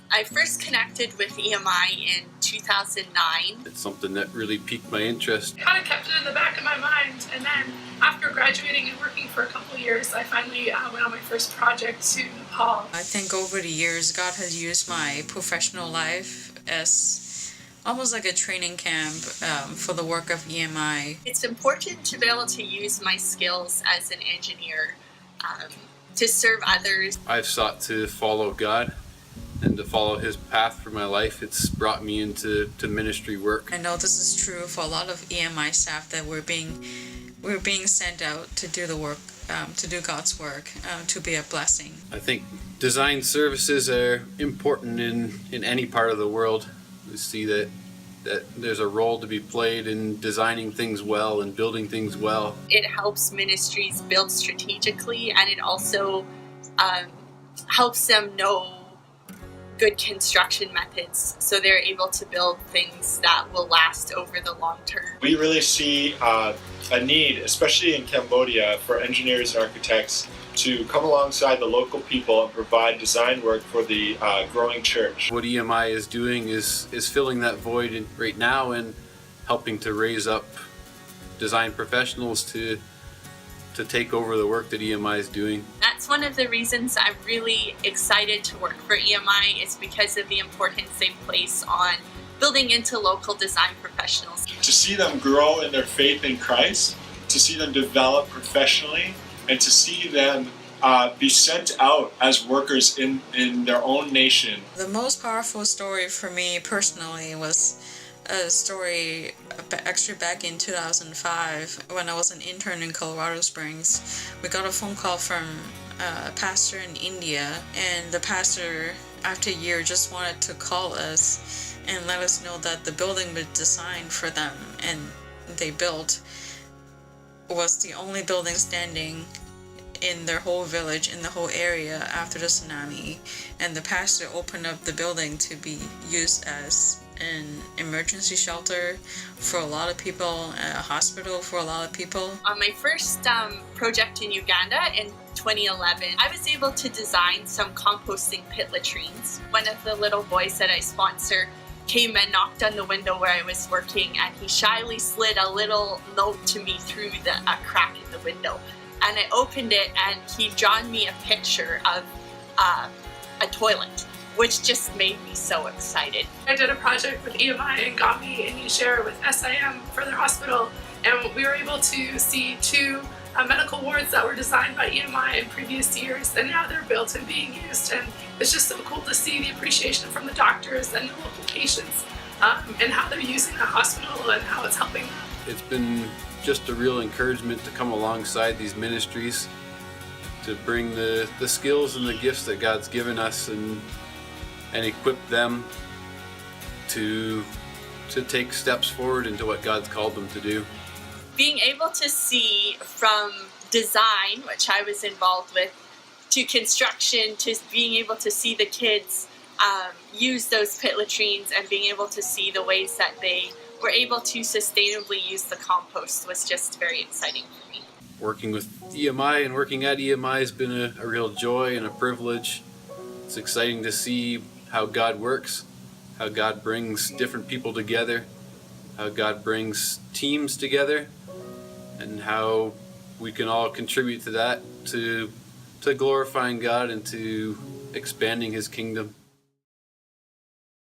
I first connected with EMI in 2009. It's something that really piqued my interest. I kind of kept it in the back of my mind, and then after graduating and working for a couple of years, I finally went on my first project to Nepal. I think over the years, God has used my professional life as almost like a training camp for the work of EMI. It's important to be able to use my skills as an engineer to serve others. I've sought to follow God and to follow His path for my life. It's brought me into ministry work. I know this is true for a lot of EMI staff, that we're being sent out to do the work, to do God's work, to be a blessing. I think design services are important in any part of the world. We see that there's a role to be played in designing things well and building things well. It helps ministries build strategically, and it also helps them know good construction methods, so they're able to build things that will last over the long term. We really see a need, especially in Cambodia, for engineers and architects to come alongside the local people and provide design work for the growing church. What EMI is doing is filling that void right now and helping to raise up design professionals to take over the work that EMI is doing. That's one of the reasons I'm really excited to work for EMI, is because of the importance they place on building into local design professionals. To see them grow in their faith in Christ, to see them develop professionally, and to see them be sent out as workers in their own nation. The most powerful story for me personally was a story actually back in 2005 when I was an intern in Colorado Springs. We got a phone call from a pastor in India, and the pastor, after a year, just wanted to call us and let us know that the building we designed for them and they built was the only building standing in their whole village, in the whole area after the tsunami. And the pastor opened up the building to be used as an emergency shelter for a lot of people, a hospital for a lot of people. On my first project in Uganda in 2011, I was able to design some composting pit latrines. One of the little boys that I sponsor came and knocked on the window where I was working, and he shyly slid a little note to me through a crack in the window. And I opened it, and he'd drawn me a picture of a toilet, which just made me so excited. I did a project with EMI and Gami and Niger with SIM for their hospital, and we were able to see two medical wards that were designed by EMI in previous years, and now they're built and being used. And it's just so cool to see the appreciation from the doctors and the local patients, and how they're using the hospital and how it's helping them. It's been just a real encouragement to come alongside these ministries, to bring the skills and the gifts that God's given us and equip them to take steps forward into what God's called them to do. Being able to see from design, which I was involved with, to construction, to being able to see the kids use those pit latrines and being able to see the ways that they were able to sustainably use the compost was just very exciting for me. Working with EMI and working at EMI has been a real joy and a privilege. It's exciting to see how God works, how God brings different people together, how God brings teams together, and how we can all contribute to that, to glorifying God and to expanding His kingdom.